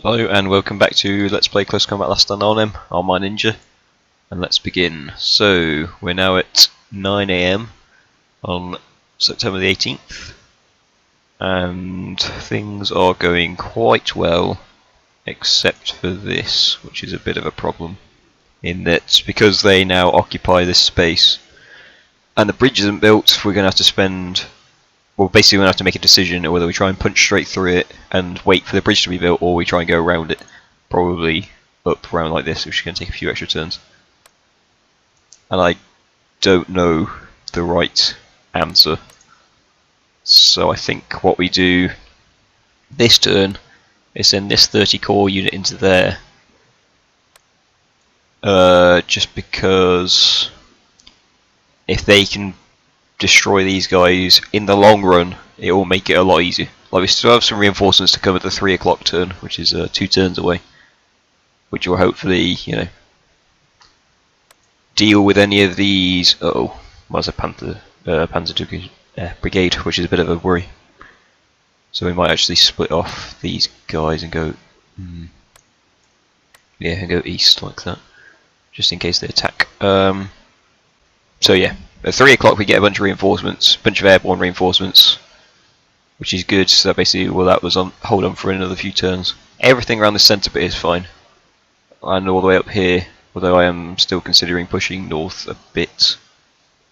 Hello and welcome back to Let's Play Close Combat Last Stand Arnhem. I'm my ninja, and let's begin. So we're now at 9 AM on September the 18th, and things are going quite well, except for this, which is a bit of a problem. In that, because they now occupy this space, and the bridge isn't built, we're going to have to spend. Well, basically we're going to have to make a decision whether we try and punch straight through it and wait for the bridge to be built, or we try and go around it. Probably up around like this, which is going to take a few extra turns. And I don't know the right answer. So I think what we do this turn is send this 30 core unit into there. Just because if they can destroy these guys in the long run, it will make it a lot easier. Like, we still have some reinforcements to cover the 3 o'clock turn, which is 2 turns away, which will hopefully, deal with any of these. Well, it's a Panzer Brigade, which is a bit of a worry. So we might actually split off these guys and go, and go east like that, just in case they attack. So yeah. At 3 o'clock we get a bunch of reinforcements, bunch of airborne reinforcements, which is good. So basically, well, that was on hold on for another few turns. Everything around the centre bit is fine, and all the way up here. Although I am still considering pushing north a bit,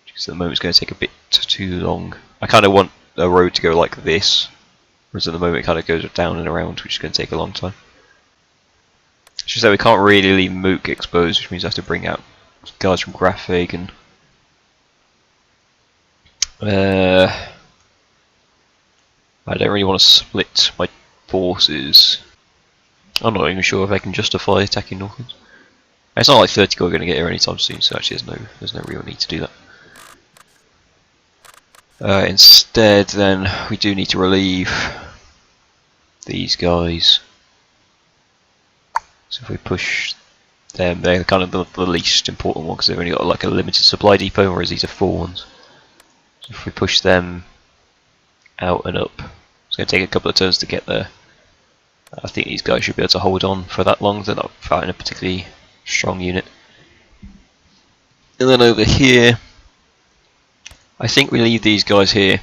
because at the moment it's going to take a bit too long. I kind of want a road to go like this, whereas at the moment it kind of goes down and around, which is going to take a long time. It's just that we can't really leave Mook exposed, which means I have to bring out guards from Grafhagen. I don't really want to split my forces. I'm not even sure if I can justify attacking northwards. It's not like 30 core are going to get here anytime soon, so actually there's no real need to do that. Instead, then, we do need to relieve these guys. So if we push them, they're kind of the least important one, because they've only got like a limited supply depot, whereas these are full ones. If we push them out and up, it's going to take a couple of turns to get there. I think these guys should be able to hold on for that long. They're not fighting a particularly strong unit. And then over here, I think we leave these guys here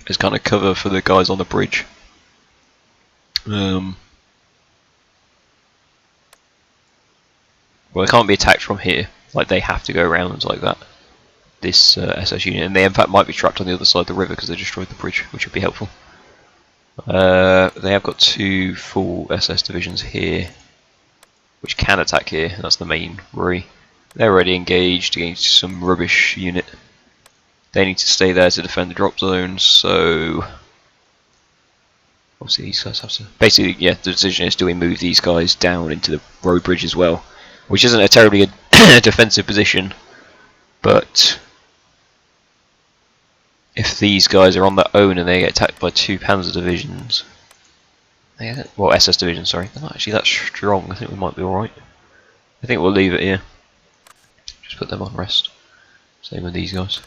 as kind of cover for the guys on the bridge. Well, they can't be attacked from here. Like, they have to go around like that. This SS unit, and they in fact might be trapped on the other side of the river because they destroyed the bridge, which would be helpful. They have got 2 full SS divisions here, which can attack here, and that's the main worry. They're already engaged against some rubbish unit. They need to stay there to defend the drop zone, so obviously these guys have to. Basically, yeah, the decision is, do we move these guys down into the road bridge as well, which isn't a terribly defensive position, but if these guys are on their own and they get attacked by 2 Panzer divisions, well, SS divisions, sorry, they're not actually that strong. I think we might be alright. I think we'll leave it here. Just put them on rest. Same with these guys.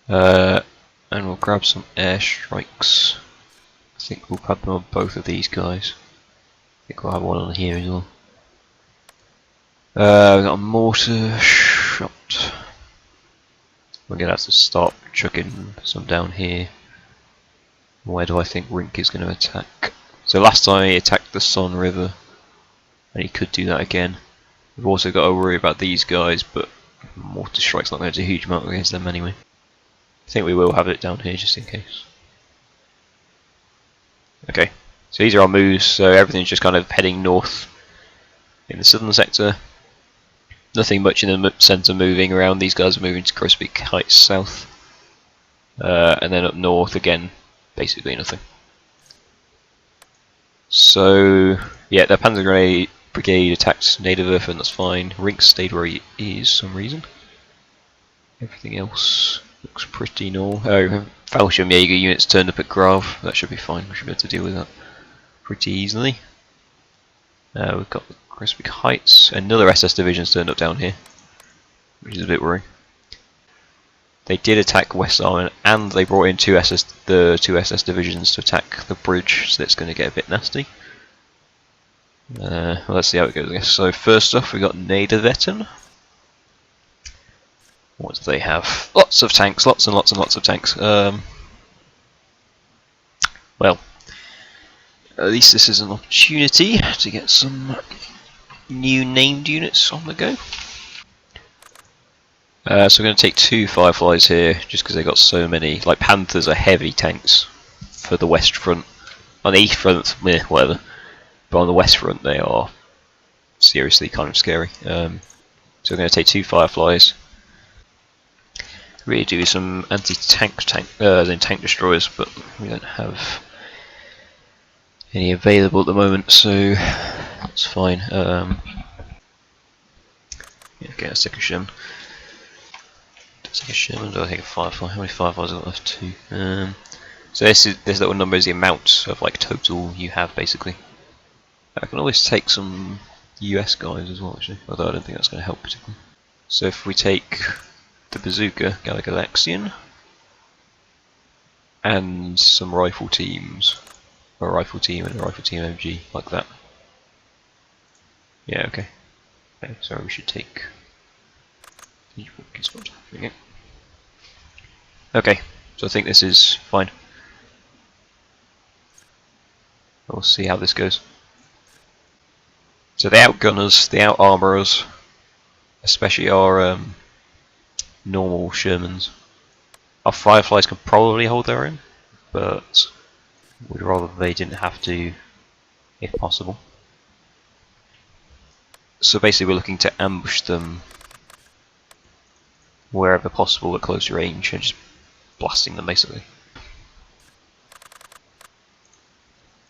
And we'll grab some airstrikes. I think we'll have them on both of these guys. I think we'll have one on here as well. We've got a mortar shot. We're going to have to start chucking some down here. Where do I think Rink is going to attack? So last time he attacked the Son River, and he could do that again. We've also got to worry about these guys, but mortar strike's not going to do a huge amount against them anyway. I think we will have it down here just in case. Okay, so these are our moves, so everything's just kind of heading north in the southern sector. Nothing much in the centre moving around. These guys are moving to Grosbeak Heights south, and then up north again, basically nothing. So yeah, the Panzer Brigade attacked Naderwerf, and that's fine. Rink stayed where he is for some reason. Everything else looks pretty normal. Oh, Fallschirmjäger units turned up at Grave. That should be fine. We should be able to deal with that pretty easily. We've got Grosbeak Heights. Another SS division's turned up down here, which is a bit worrying. They did attack West Arnhem, and they brought in the two SS divisions to attack the bridge, so it's going to get a bit nasty. Well, let's see how it goes, I guess. So first off, we got Nederwetten. What do they have? Lots of tanks, lots and lots and lots of tanks. Well, at least this is an opportunity to get some new named units on the go. So we're going to take 2 Fireflies here, just because they got so many. Like, Panthers are heavy tanks for the west front. On the east front, meh, whatever. But on the west front, they are seriously kind of scary. So we're going to take 2 Fireflies. Really do some anti-tank tank destroyers, but we don't have any available at the moment, so that's fine. Yeah, okay, let's take a Sherman. Take a Sherman, do I take a Firefly? How many Fireflies have I got left? 2. So this little number is the amount of like total you have basically. I can always take some US guys as well actually, although I don't think that's going to help particularly. So if we take the Bazooka, Galaxian, and some rifle teams, or a rifle team and a rifle team MG, like that. Yeah, okay. Okay, so we should take. Okay, so I think this is fine. We'll see how this goes. So the outgun us, the out armor us, especially our normal Shermans. Our Fireflies can probably hold their own, but we'd rather they didn't have to, if possible. So basically we're looking to ambush them wherever possible at close range and just blasting them basically.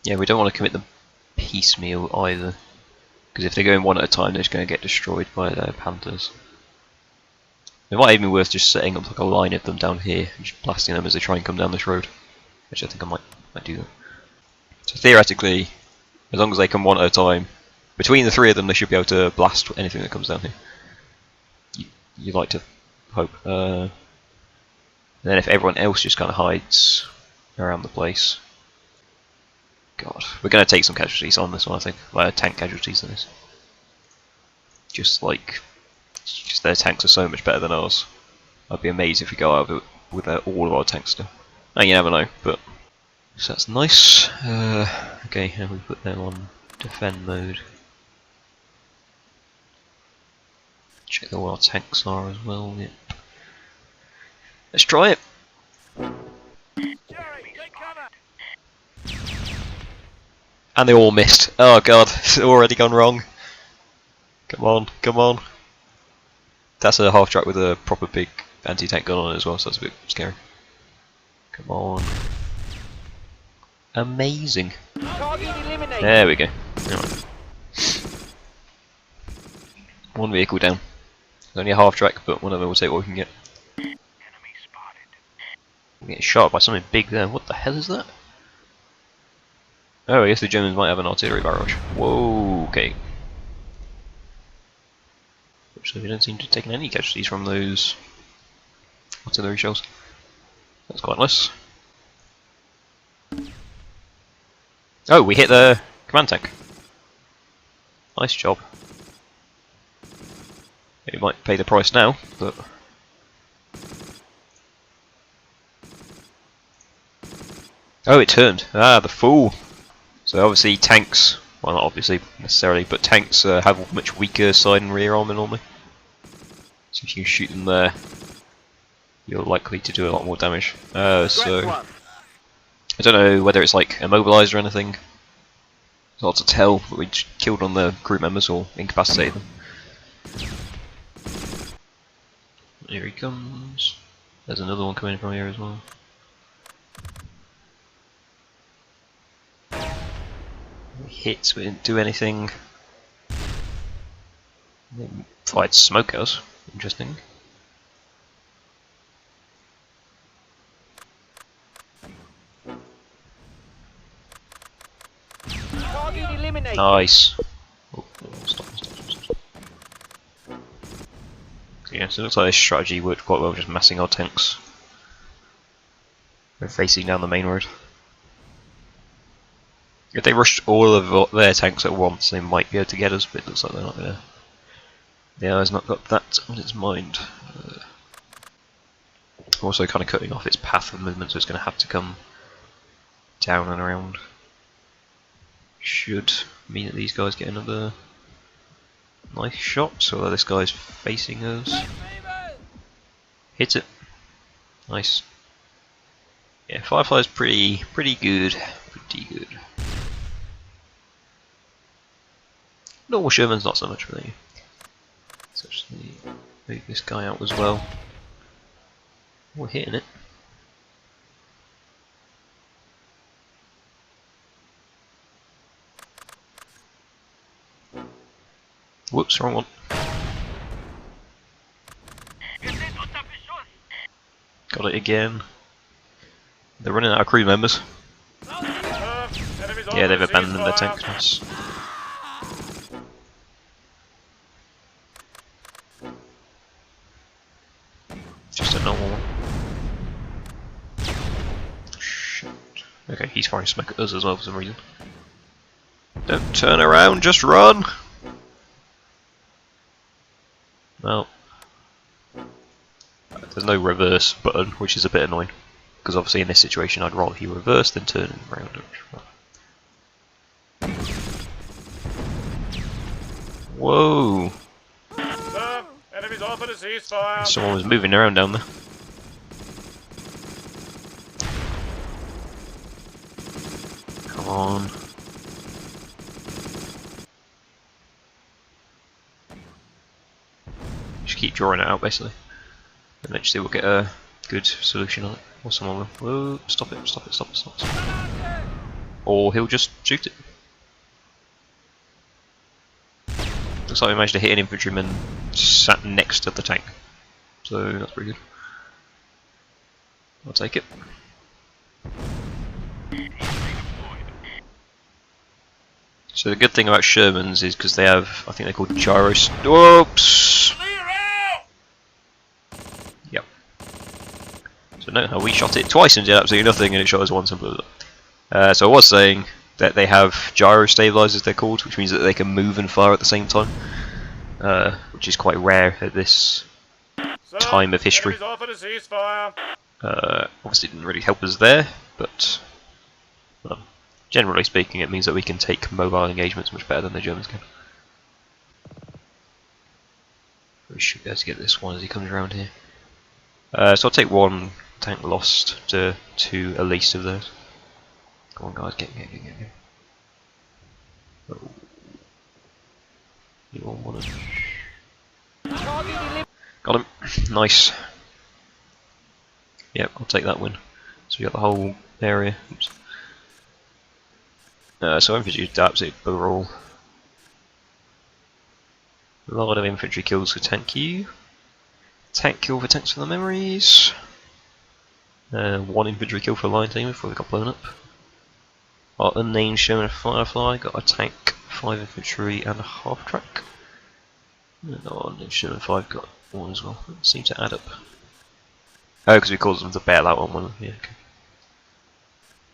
Yeah, we don't want to commit them piecemeal either, because if they're going one at a time they're just going to get destroyed by their Panthers. It might even be worth just setting up like a line of them down here and just blasting them as they try and come down this road. Which I think I might do that. So theoretically, as long as they come one at a time, between the 3 of them they should be able to blast anything that comes down here. You'd like to hope. And then if everyone else just kind of hides around the place. God, we're going to take some casualties on this one I think. Well, tank casualties in this. Just their tanks are so much better than ours. I'd be amazed if we go out of it with all of our tanks still. Oh, you never know, but so that's nice. Okay, and we put them on defend mode. Check that all our tanks are as well. Yep. Let's try it. And they all missed. Oh god, it's already gone wrong. Come on, come on. That's a half track with a proper big anti-tank gun on it as well, so that's a bit scary. Come on. Amazing. There we go. Right. 1 vehicle down. It's only a half track, but one of them will take what we can get. We're getting shot by something big there. What the hell is that? Oh, I guess the Germans might have an artillery barrage. Whoa, okay. Actually, we don't seem to have taken any casualties from those artillery shells. That's quite nice. Oh, we hit the command tank. Nice job. It might pay the price now, but... Oh, it turned. Ah, the fool! So obviously tanks, well not obviously necessarily, but tanks have a much weaker side and rear armour normally. So if you can shoot them there, you're likely to do a lot more damage. So I don't know whether it's like immobilised or anything. It's hard to tell, but we killed one of the crew members or incapacitated them. Here he comes. There's another one coming from here as well. We hit, we didn't do anything. They fired smoke at us. Interesting. Nice. Oh, stop. Yeah, so it looks like this strategy worked quite well, just massing our tanks. We're facing down the main road. If they rushed all of their tanks at once, they might be able to get us, but it looks like they're not going to. The Allies not got that on its mind. Also kind of cutting off its path of movement, so it's going to have to come down and around. Should mean that these guys get another nice shot, so this guy's facing us. Hits it. Nice. Yeah, Firefly's pretty good. Pretty good. Normal Sherman's not so much really. Let's actually move this guy out as well. We're hitting it. Whoops, wrong one. Got it again. They're running out of crew members. Yeah, they've abandoned their tanks. Nice. Just a normal one. Shit. Okay, he's firing smoke at us as well for some reason. Don't turn around, just run! Well, there's no reverse button, which is a bit annoying. Because obviously in this situation I'd rather he reverse than turn around. Whoa! Sir, enemies offered a ceasefire. Someone was moving around down there. Come on. Just keep drawing it out basically. Eventually we'll get a good solution on it. Or someone will. Whoa, stop it, stop it, stop it, stop it. Or he'll just shoot it. Looks like we managed to hit an infantryman sat next to the tank. So that's pretty good. I'll take it. So the good thing about Shermans is because they have, I think they're called gyros. Oops! Yep. So note how we shot it twice and did absolutely nothing, and it shot us once and blew it up. So I was saying that they have gyro stabilizers, they're called, which means that they can move and fire at the same time, which is quite rare at this time of history. Obviously, it didn't really help us there, but well, generally speaking, it means that we can take mobile engagements much better than the Germans can. We should be able to get this one as he comes around here. So I'll take one tank lost to two at least of those. Come on, guys, get. Oh. You all want to? Got him. Nice. Yep, I'll take that win. So we got the whole area. Oops. So infantry did absolute overall. A lot of infantry kills for tank Q. Tank kill for tanks for the memories. One infantry kill for line team before they got blown up. Our unnamed Sherman Firefly got a tank, 5 infantry and a half track. And our unnamed Sherman 5 got one as well. It seemed to add up. Oh, because we caused them to bail out on one of them. Yeah, okay.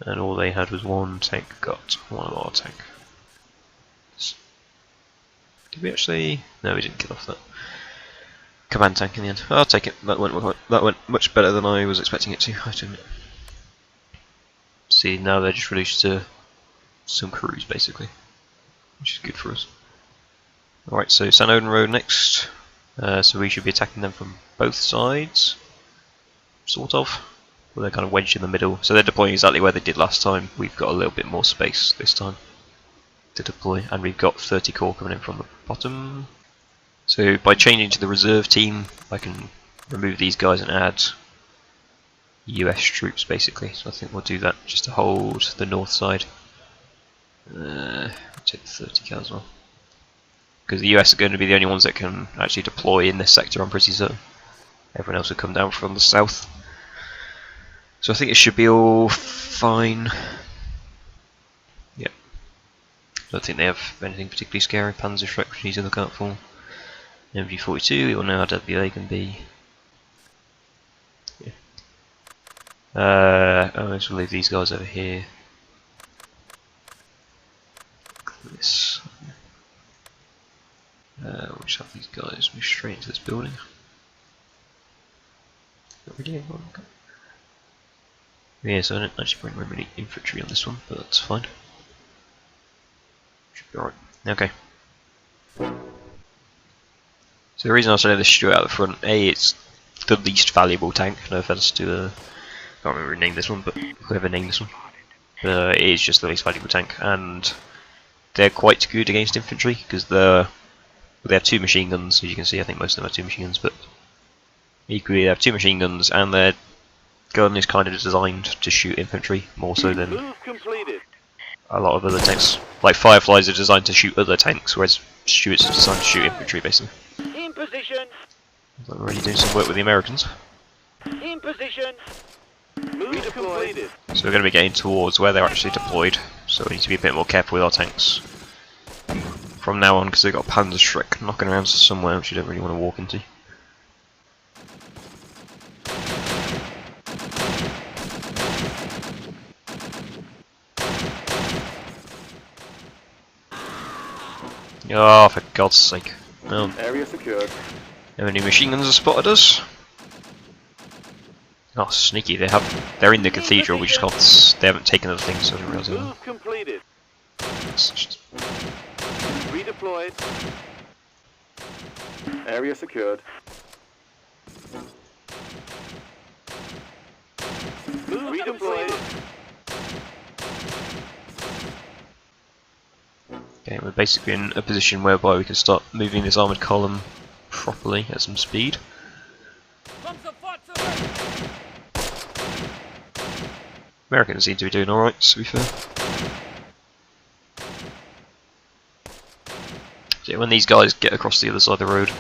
And all they had was one tank got one of our tank. Did we actually? No, we didn't kill off that command tank in the end. I'll take it. That went much better than I was expecting it to. I have to admit. See, now they're just reduced to some crews basically, which is good for us. Alright, so San Odin Road next. So we should be attacking them from both sides, sort of. Well, they're kind of wedged in the middle, so they're deploying exactly where they did last time. We've got a little bit more space this time to deploy, and we've got 30 Corps coming in from the bottom. So by changing to the reserve team, I can remove these guys and add US troops basically. So I think we'll do that just to hold the north side. I'll take the 30 cal as well, because the US are going to be the only ones that can actually deploy in this sector, I'm pretty certain. Everyone else will come down from the south. So I think it should be all fine. Yep. I don't think they have anything particularly scary. Panzer Shrek, which we need to look out for. MG42, we all know how deadly they can be. Yeah. I'll just leave these guys over here. this. We'll just have these guys move straight into this building. Yeah, so I didn't actually bring very many infantry on this one, but that's fine. Should be alright. Okay. So the reason I say this shoot out the front, A, it's the least valuable tank, no offense to I can't remember who named this one, but whoever named this one. But it is just the least valuable tank, and they're quite good against infantry, because they have 2 machine guns, as you can see. I think most of them have 2 machine guns, but equally they have 2 machine guns, and their gun is kind of designed to shoot infantry, more so than a lot of other tanks. Like Fireflies are designed to shoot other tanks, whereas Stuart's are designed to shoot infantry, basically. In position. Like we're already doing some work with the Americans. In position. Move completed. So we're going to be getting towards where they're actually deployed, so we need to be a bit more careful with our tanks from now on, because they've got Panzerschreck knocking around somewhere which you don't really want to walk into. Oh, for God's sake. No. Area secured. How many machine guns have spotted us? Oh, sneaky, they're in the cathedral, we just can't, they haven't taken other things, so I didn't realise they were. Move completed. Just... Redeployed. Area secured. Move redeployed. Okay, we're basically in a position whereby we can start moving this armoured column properly at some speed. Americans seem to be doing alright, to be fair. So yeah, when these guys get across the other side of the road,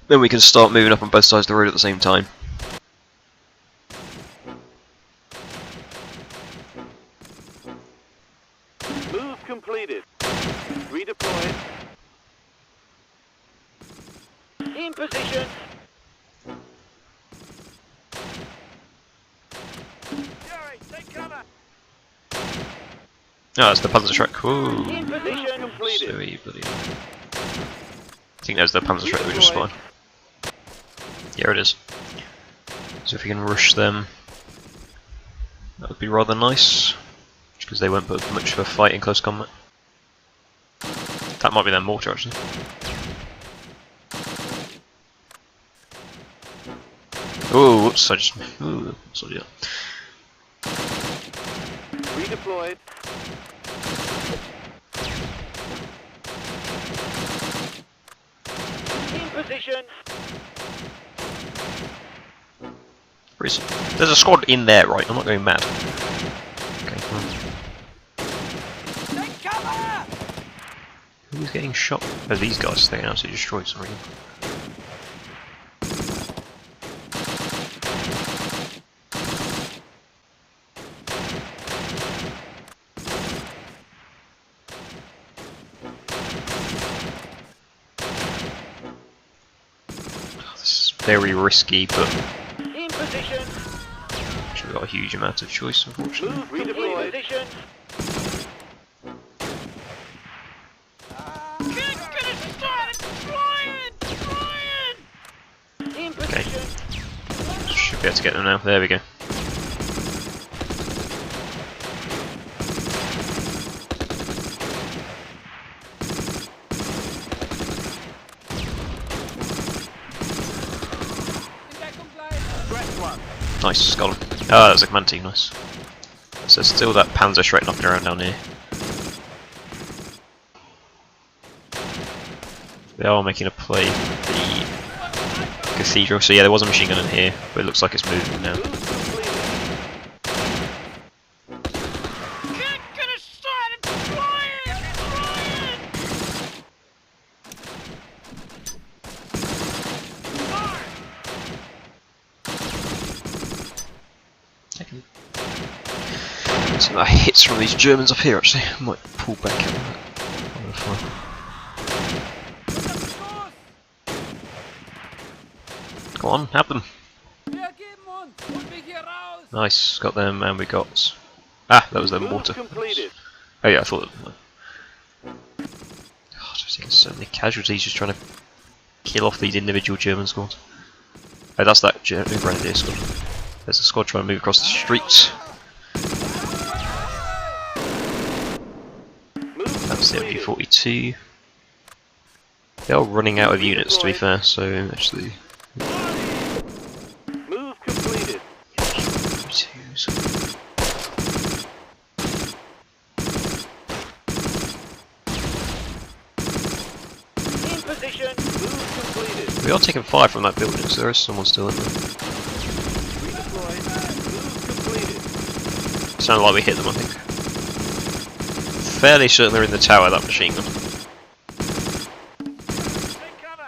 then we can start moving up on both sides of the road at the same time. Move completed. Redeployed. In position. Jerry, take cover. Oh, that's the Panzerschreck. Whoa. In position completed. Sorry, buddy. I think there's the Panzerschreck we just spawned. Here it is. So if we can rush them, that would be rather nice, because they won't put much of a fight in close combat. That might be their mortar, actually. Oh, whoops! I just. Ooh, sorry. Redeployed. In position. There's a squad in there, right? I'm not going mad. Okay, cool. Take cover! Who's getting shot? Oh, these guys. They can absolutely destroy some reason. Very risky, but in position. we've got a huge amount of choice, unfortunately. Move redeployed. In position. Okay. Should be able to get them now. There we go. Nice, got him. Ah, that's a command team, nice. So there's still that Panzerschreck knocking around down here. They are making a play for the cathedral. So yeah, there was a machine gun in here, but it looks like it's moving now. Some hits from these Germans up here, actually. I might pull back out of that. Go on, have them. Nice, got them, and we got. Ah, that was their mortar. Oh yeah, I thought. God, I've taken so many casualties just trying to kill off these individual German squads. Oh, that's that German Grenadier squad. There's a squad trying to move across the street. That's the MG42. They're all running out of units, to be fair, so actually. Move completed. In position. Move completed. We are taking fire from that building, so there is someone still in there. Redeployed. Move completed. Sounded like we hit them, I think. Fairly certain they're in the tower, that machine gun. Take cover.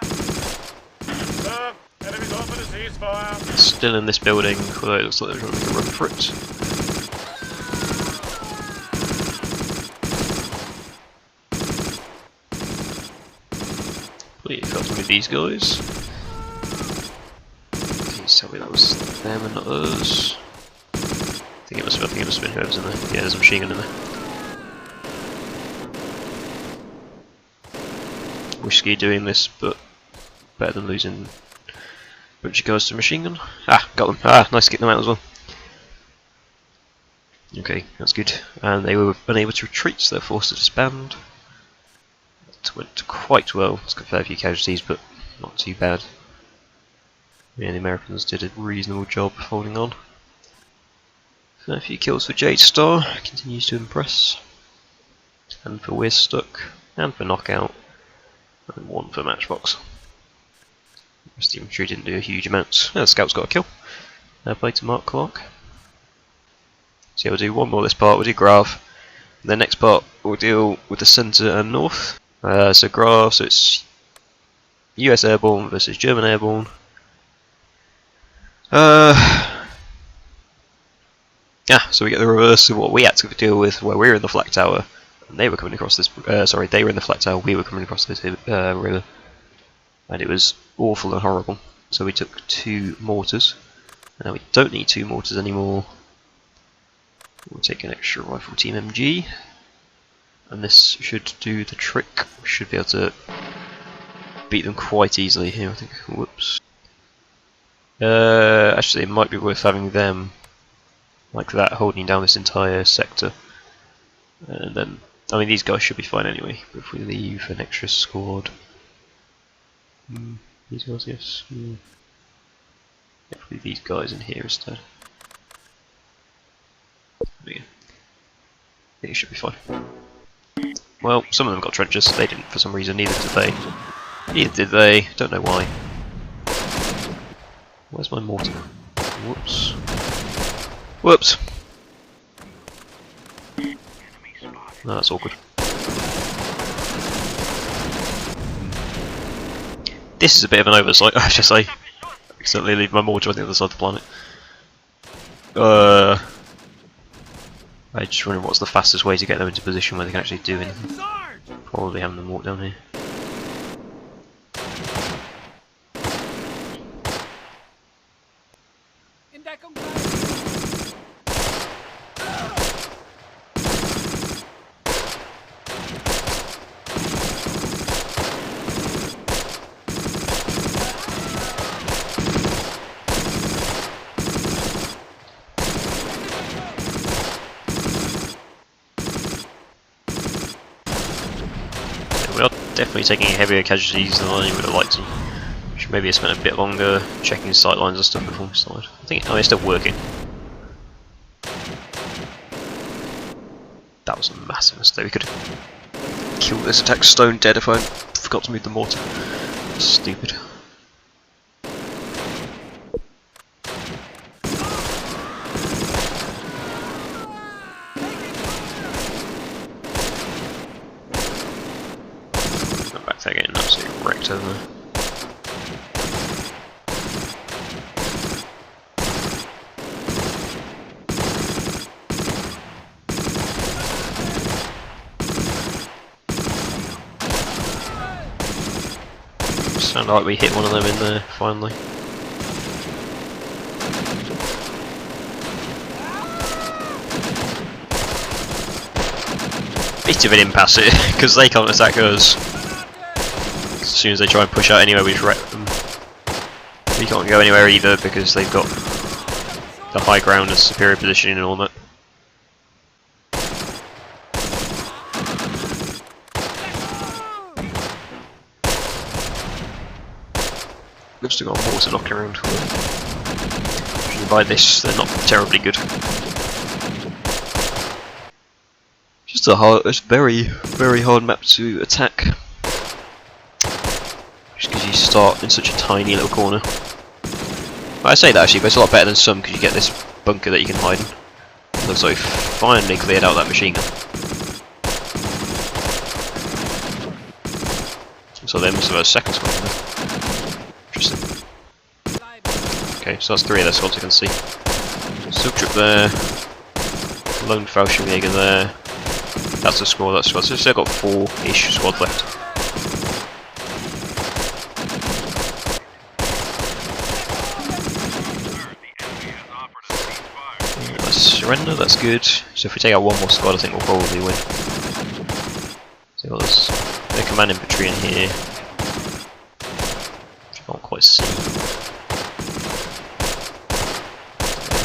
Sir, enemy's offered a ceasefire. Still in this building, although it looks like they're trying to make a run for it. Please got to move these guys. Please tell me that was them and not us. I think it must have been whoever's in there. Yeah, there's a machine gun in there. Risky doing this, but better than losing a bunch of guys to a machine gun. Ah, got them. Ah, nice to get them out as well. Okay, that's good. And they were unable to retreat, so they're forced to disband. It went quite well. It's got a fair few casualties, but not too bad. Yeah, the Americans did a reasonable job holding on. A few kills for Jade Star, continues to impress. And for We're Stuck, and for Knockout, and one for Matchbox. The rest of the infantry didn't do a huge amount. The Scout's got a kill. Play to Mark Clark. So yeah, we'll do one more this part, we'll do Grave. And the next part we'll deal with the centre and north. So Grave, so it's US Airborne versus German Airborne. Yeah, so we get the reverse of what we had to deal with, where we were in the flak tower, and they were coming across this. Sorry, they were in the flak tower, we were coming across this river, and it was awful and horrible. So we took 2 mortars, and now we don't need 2 mortars anymore. We'll take an extra rifle team MG, and this should do the trick. We should be able to beat them quite easily here, I think. Whoops. Actually, it might be worth having them like that, holding down this entire sector. And then, I mean, these guys should be fine anyway, but if we leave an extra squad... these guys, yes. If we leave these guys in here instead. There we go. These should be fine. Well, some of them got trenches, they didn't for some reason, neither did they. Neither did they, don't know why. Where's my mortar? Whoops. Whoops! No, that's awkward. This is a bit of an oversight, I should say. Accidentally leave my mortar on the other side of the planet. I just wonder what's the fastest way to get them into position where they can actually do anything. Probably having them walk down here. We are definitely taking heavier casualties than I would have liked to. Should maybe have spent a bit longer checking sight lines and stuff before we started. I think they're still working. That was a massive mistake. We could have killed this attack stone dead if I forgot to move the mortar. Stupid. They're getting absolutely wrecked over there. Sounded like we hit one of them in there, finally. civilian pass it, because they can't attack us. As soon as they try and push out anywhere, we just wreck them. We can't go anywhere either, because they've got the high ground and superior positioning and all that. We've still got mortar knocking around. By this, they're not terribly good. Just it's very, very hard map to attack. Just because you start in such a tiny little corner. I say that actually, but it's a lot better than some because you get this bunker that you can hide in. Looks like we've finally cleared out that machine gun. So they must have had a second squad in there. Interesting. Okay, so that's 3 of their squads you can see. Silk Troop there. Lone Fallschirmjäger there. That's a squad, that's a squad. So they've still got 4-ish squads left. Let's surrender, that's good. So if we take out 1 more squad, I think we'll probably win. So there's the command infantry in here. Which I can't quite see.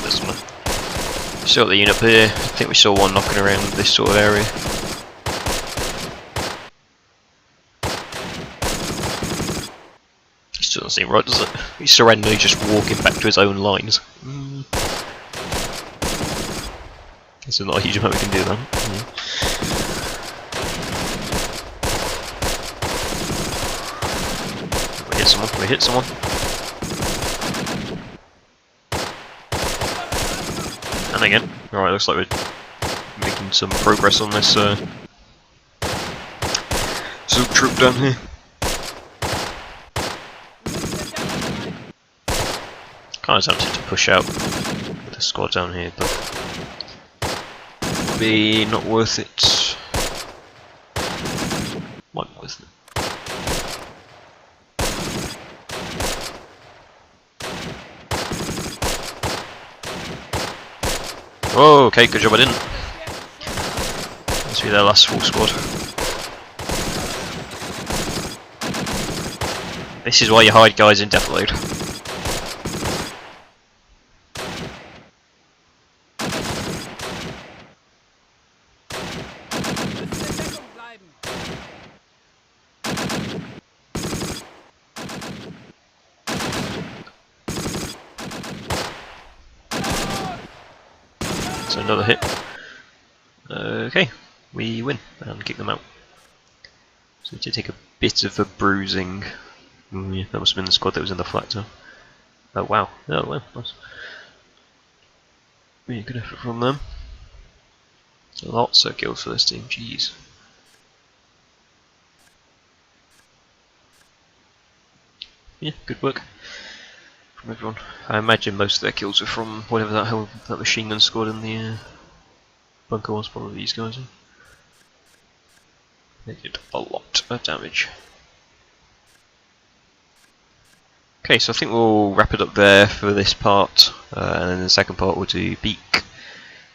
This one. Still got the unit up here. I think we saw one knocking around this sort of area. It still doesn't seem right, does it? He's surrendering, just walking back to his own lines. There's not a huge amount we can do then. We hit someone, we hit someone. And again. Alright, looks like we're making some progress on this Zook troop down here. Kind of tempted to push out with the squad down here, but be not worth it. Might be worth it. Oh, okay, good job I didn't. Must be their last full squad. This is why you hide guys in death load. So another hit. Okay, we win and kick them out. So we did take a bit of a bruising. Yeah, that must have been the squad that was in the flak zone. Oh wow, oh well, nice. Really good effort from them. Lots of kills for this team, jeez. Yeah, good work from everyone. I imagine most of their kills are from whatever that machine gun squad in the bunker was, probably these guys. They did a lot of damage. Okay, so I think we'll wrap it up there for this part, and then the second part we'll do Beak,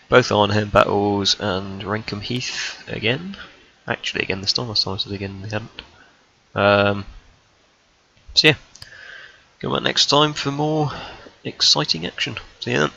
both Arnhem battles and Rankham Heath again. Actually, again this time. Last time I said again they hadn't. So yeah, come back next time for more exciting action. See you then.